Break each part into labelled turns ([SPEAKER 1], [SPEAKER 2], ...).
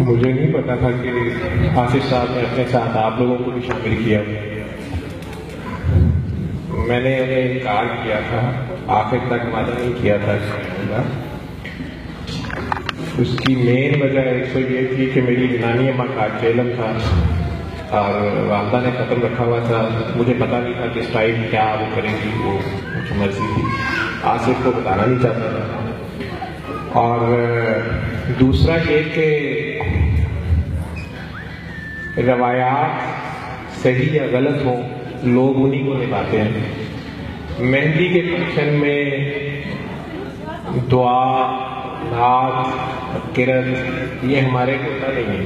[SPEAKER 1] مجھے نہیں پتا تھا کہ آصف صاحب نے اپنے ساتھ آپ لوگوں کو بھی شامل کیا. میں نے انہیں انکار کیا تھا، آخر تک وعدہ نہیں کیا تھا اس کی مین وجہ ایک تو یہ تھی کہ میری نانی اماں کا جیلم تھا اور والدہ نے قدم رکھا ہوا تھا. مجھے پتا نہیں تھا کہ اس ٹائم کیا وہ کریں گی، وہ کچھ مرضی تھی، آصف کو بتانا نہیں چاہتا تھا. اور دوسرا یہ کہ روایات صحیح یا غلط ہوں، لوگ انہی کو نبھاتے ہیں. مہندی کے فنکشن میں دعا، نعت، قرأت یہ ہمارے کو ہوتا نہیں ہے.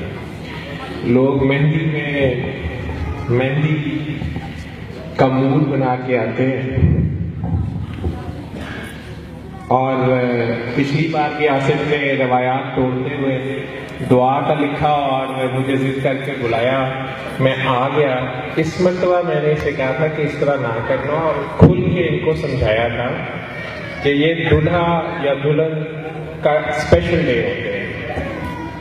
[SPEAKER 1] لوگ مہندی میں مہندی کا مول بنا کے آتے ہیں. اور پچھلی بار بھی آصف نے روایات توڑتے ہوئے دعا کا لکھا اور مجھے ضد کر کے بلایا، میں آ گیا. اس مرتبہ میں نے اسے کہا تھا کہ اس طرح نہ کرنا، اور کھل کے ان کو سمجھایا تھا کہ یہ دلہا یا دلہن کا اسپیشل ڈے ہوتے ہیں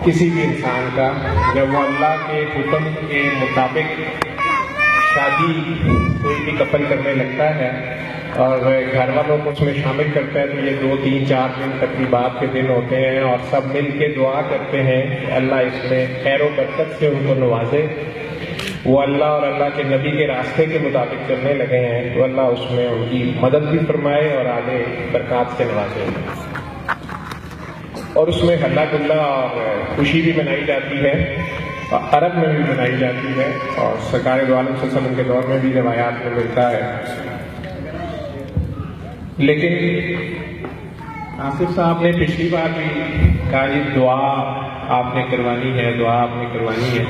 [SPEAKER 1] کسی بھی انسان کا، جب وہ اللہ کے حکم کے مطابق شادی کوئی بھی کپل کرنے لگتا ہے اور گھر والوں کو اس میں شامل کرتا ہے، تو یہ 2 3 4 دن تقریبات کے دن ہوتے ہیں اور سب مل کے دعا کرتے ہیں کہ اللہ اس میں خیر و برکت سے ان کو نوازے. وہ اللہ اور اللہ کے نبی کے راستے کے مطابق چلنے لگے ہیں تو اللہ اس میں ان کی مدد بھی فرمائے اور آگے برکات سے نوازے. اور اس میں ہلا گلا اور خوشی بھی منائی جاتی ہے، عرب میں بھی منائی جاتی ہے اور سرکار دو عالم صلی اللہ علیہ وسلم کے دور میں بھی روایات میں ملتا ہے. لیکن آصف صاحب نے پچھلی بار بھی کہا یہ دعا آپ نے کروانی ہے، دعا آپ نے کروانی ہے.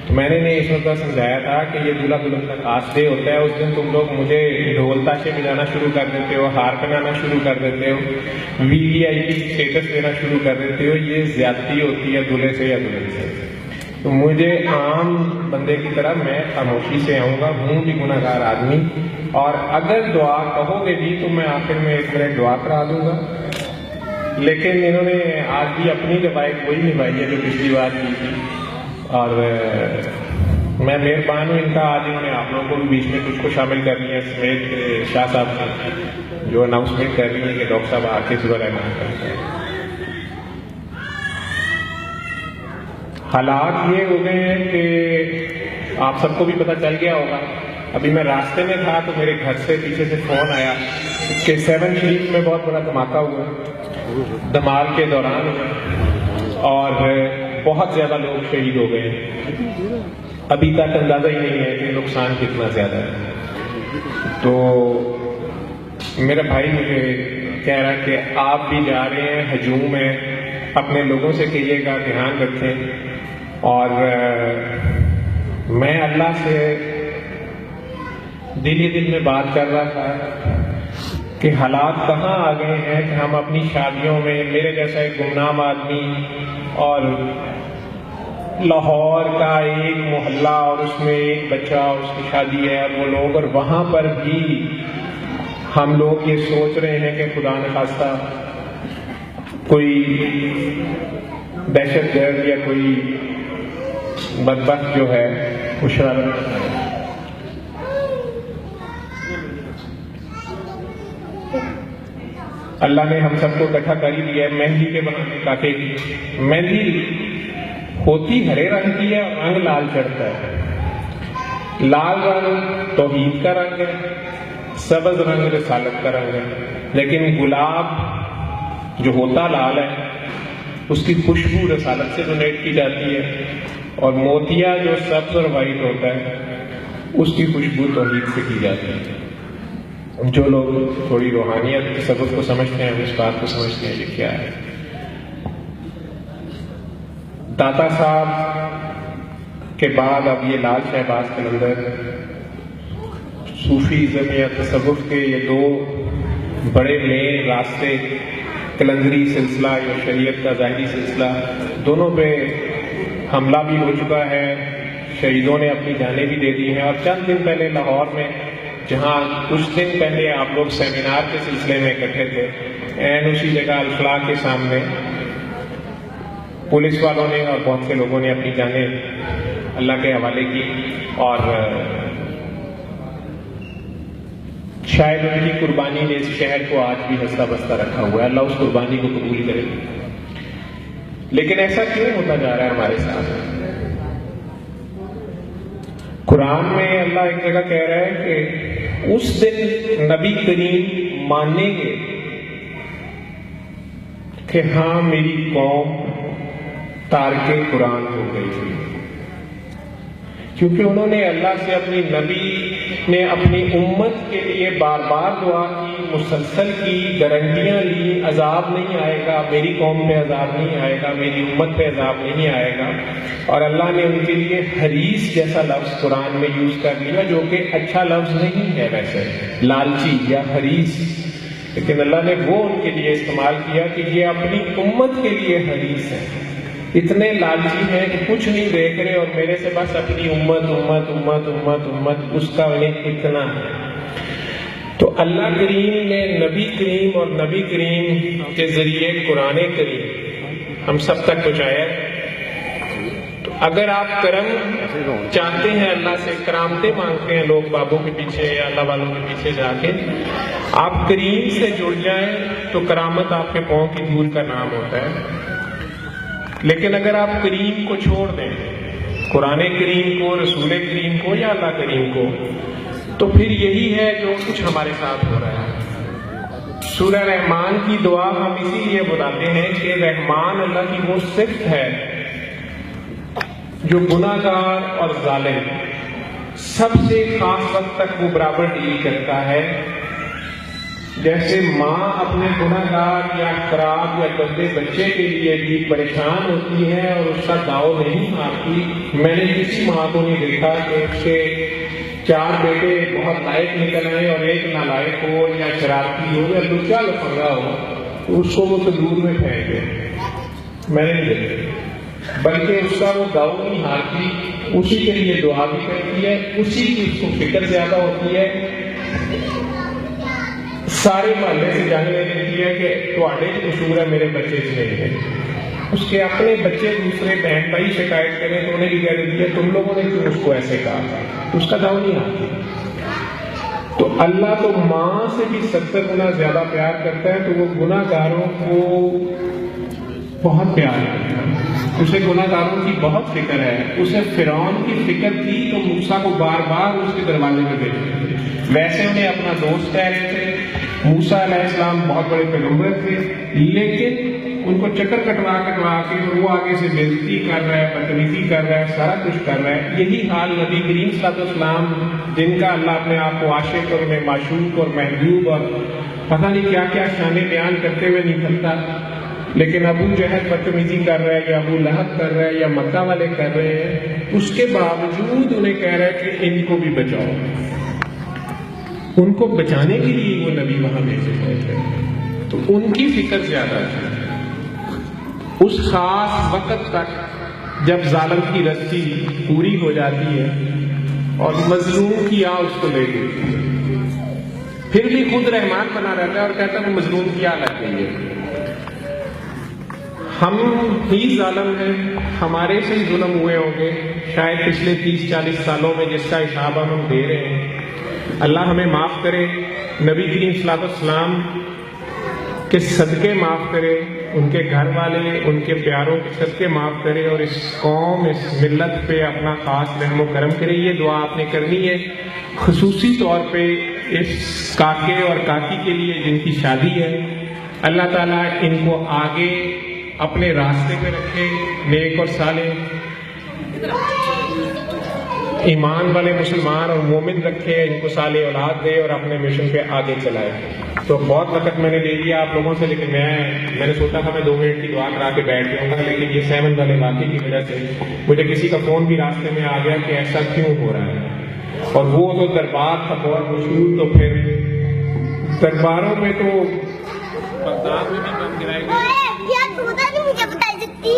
[SPEAKER 1] تو میں نے اس وقت سمجھایا تھا کہ یہ دلہا دلہن کا خاص ڈے ہوتا ہے. اس دن تم لوگ مجھے ڈھول تاشے بجانا شروع کر دیتے ہو، ہار پہنانا شروع کر دیتے ہو، VVIP اسٹیٹس دینا شروع کر دیتے ہو. یہ زیادتی ہوتی ہے دلہے سے یا دلہن سے. تو مجھے عام بندے کی طرح میں خاموشی سے آؤں گا، ہوں بھی گناہ گار آدمی، اور اگر دعا کہو گے بھی تو میں آخر میں 1 منٹ دعا کرا دوں گا. لیکن انہوں نے آج بھی اپنی روایت وہی نبھائی ہے جو پچھلی بار کی تھی، اور میں مہربان ہوں ان کا. آج انہوں نے آپ لوگوں کو بھی بیچ میں کچھ کو شامل کر لیا سمیت شاہ صاحب نے جو اناؤنسمنٹ کر رہی ہیں کہ ڈاکٹر صاحب آ کے صبح اعلان کرتے ہیں. حالات یہ ہو گئے ہیں کہ آپ سب کو بھی پتہ چل گیا ہوگا. ابھی میں راستے میں تھا تو میرے گھر سے پیچھے سے فون آیا کہ 7 شریف میں بہت بڑا دھماکہ ہوا، دھمال کے دوران اور بہت زیادہ لوگ شہید ہو گئے ہیں. ابھی تک اندازہ ہی نہیں ہے کہ نقصان کتنا زیادہ ہے. تو میرا بھائی مجھے کہہ رہا کہ آپ بھی جا رہے ہیں ہجوم میں، اپنے لوگوں سے کہیے گا دھیان رکھیں. اور میں اللہ سے دل ہی دل میں بات کر رہا تھا کہ حالات کہاں آ گئے ہیں کہ ہم اپنی شادیوں میں، میرے جیسا ایک گمنام آدمی اور لاہور کا ایک محلہ اور اس میں ایک بچہ اور اس کی شادی ہے اور وہ لوگ، اور وہاں پر بھی ہم لوگ یہ سوچ رہے ہیں کہ خدا نخواستہ کوئی دہشت گرد یا کوئی بدبخت جو ہے وہ شرارت کرتا ہے. اللہ نے ہم سب کو اکٹھا کر ہی دیا ہے مہندی کے بہانے کاٹے کی. مہندی ہوتی ہرے رنگ کی ہے اور رنگ لال چڑھتا ہے. لال رنگ توحید کا رنگ ہے، سبز رنگ رسالت کا رنگ ہے. لیکن گلاب جو ہوتا لال ہے اس کی خوشبو رسالت سے ڈونیٹ کی جاتی ہے، اور موتیا جو سبز اور وائٹ ہوتا ہے اس کی خوشبو توحید سے کی جاتی ہے. جو لوگ تھوڑی روحانیت کے سبب کو سمجھتے ہیں اس بات کو سمجھتے ہیں یہ کیا ہے. داتا صاحب کے بعد اب یہ لال شہباز قلندر صوفیزم یا تصوف کے یہ 2 بڑے مین راستے، قلندری سلسلہ یا شریعت کا ظاہری سلسلہ، دونوں پہ حملہ بھی ہو چکا ہے. شہیدوں نے اپنی جانیں بھی دے دی ہیں. اور چند دن پہلے لاہور میں، جہاں کچھ دن پہلے آپ لوگ سیمینار کے سلسلے میں اکٹھے تھے، اسی جگہ الفلاح کے سامنے पुलिस वालों ने और बहुत से लोगों ने अपनी जानें अल्लाह के हवाले की और शायद उनकी कुर्बानी ने इस शहर को आज भी हंसता बसता रखा हुआ है। अल्लाह उस कुर्बानी को कबूल करे। लेकिन ऐसा क्यों होता जा रहा है हमारे साथ? कुरान में अल्लाह एक जगह कह रहा है कि उस दिन नबी करीम मानेंगे कि हाँ मेरी कौम तारके कुरान हो गई थी, क्योंकि उन्होंने अल्लाह से अपनी नबी ने अपनी उम्मत के लिए बार बार दुआ की, मुसलसल की, गारंटियां ली, अजाब नहीं आएगा, मेरी कौम पे अजाब नहीं आएगा, मेरी उम्मत पे अजाब नहीं आएगा। और अल्लाह ने उनके लिए हरीस जैसा लफ्ज कुरान में यूज कर लिया, जो कि अच्छा लफ्ज नहीं है वैसे, लालची या हरीस, लेकिन अल्लाह ने वो उनके लिए इस्तेमाल किया कि ये अपनी उम्मत के लिए हरीस है। इतने लालची हैं कि कुछ नहीं देख रहे और मेरे से बस अपनी उम्मत उम्मत उम्मत उम्मत उम्मत, उसका उन्हें इतना है। तो अल्लाह करीम ने नबी करीम और नबी करीम के जरिए कुरान करीम हम सब तक पहुंचाया। तो अगर आप करम चाहते हैं, अल्लाह से करामते मांगते हैं लोग बाबों के पीछे या अल्लाह वालों के पीछे जाके, आप करीम से जुड़ जाएं तो करामत आपके पांव की धूल का नाम होता है। लेकिन अगर आप करीम को छोड़ दें, कुरान करीम को, रसूल करीम को या अल्लाह करीम को, तो फिर यही है जो कुछ हमारे साथ हो रहा है। सूरह रहमान की दुआ हम इसीलिए बुलाते हैं कि रहमान अल्लाह की वो सिफ्त है जो गुनाहगार और जालिम सबसे खास वक्त तक वो बराबर डील करता है। जैसे माँ अपने गुनाहगार या खराब या गंदे बच्चे के लिए भी परेशान होती है और उसका दाव नहीं मारती। मैंने किसी माँ को नहीं देखा कि उसके 4 बेटे बहुत लायक निकल आए और एक नालायक हो या शरारती हो या दूसरा लफंगा हो तो उसको वो तंदूर में फेंक दे। मैंने नहीं देखा, बल्कि उसका वो दाव नहीं हारती, उसी के लिए दुआ भी करती है, उसी की उसको फिक्र ज्यादा होती है। सारे मोहल्ले से जानने देती है कि तुहाडे च कसूर है, मेरे बच्चे च नहीं है। उसके अपने बच्चे दूसरे बहन भाई शिकायत करें तो उन्हें भी कह देती है तुम लोगों ने क्यों उसको ऐसे कहा, उसका दाव नहीं आती। तो अल्लाह तो माँ से भी 70 गुना ज्यादा प्यार करता है, तो वो गुनाहगारों को बहुत प्यार करता है, उसे गुनाहगारों की बहुत फिक्र है। उसे फिरौन की फिक्र थी तो मूसा को बार बार उसके दरवाजे में भेजते। वैसे उन्हें अपना दोस्त कह रहे थे, मूसा अलैहिस्सलाम बहुत बड़े पैगंबर थे, लेकिन उनको चक्कर कटवा के वो आगे से बेइज्जती कर रहा है, बदतमीजी कर रहा है, सारा कुछ कर रहा है। यही हाल नबी करीम सल्लल्लाहु अलैहि वसल्लम, जिनका अल्लाह अपने आप को आशिक और माशूक और महबूब और पता नहीं क्या क्या शाने बयान करते हुए निकलता, लेकिन अबू जहल बदतमीजी कर रहा है या अबू लहब कर रहा है या मक्का वाले कर रहे हैं, उसके बावजूद उन्हें कह रहा है कि इनको भी बचाओ। उनको बचाने के लिए वो नबी वहां भेजे गए थे, तो उनकी फिक्र ज्यादा थी। उस खास वक्त तक जब जालिम की रस्सी पूरी हो जाती है और मजलूम की आ उसको ले गई, फिर भी खुद रहमान बना रहता है और कहता है वो मजलूम की आ लग गई है। हम ही जालिम हैं, हमारे से ही जुल्म हुए होंगे शायद पिछले 30-40 सालों में, जिसका हिसाब हम दे रहे हैं। अल्लाह हमें माफ करे, नबी करीम सल्लल्लाहु अलैहि वसल्लम के सदके माफ करे, उनके घर वाले, उनके प्यारों के सदके माफ करे और इस कौम, इस मिल्लत पे अपना खास रहमो करम करे। ये दुआ आपने करनी है खुसूसी तौर पे इस काके और काकी के लिए जिनकी शादी है। अल्लाह ताला इनको आगे अपने रास्ते पे रखे, नेक और साले ईमान वाले मुसलमान और मोमिन रखे, इनको साले औलाद दे और अपने मिशन पे आगे चलाए। तो बहुत वक्त मैंने ले लिया आप लोगों से, लेकिन मैंने सोचा था मैं 2 मिनट की दुआ करा के बैठ जाऊंगा, लेकिन ये 7 वाले वाक़े की वजह से मुझे किसी का फोन भी रास्ते में आ गया कि ऐसा क्यों हो रहा है। और वो तो दरबार था बहुत मशहूर, तो फिर दरबारों में तो बगदाद में भी बम गिराए गए।
[SPEAKER 2] मुझे बता सकती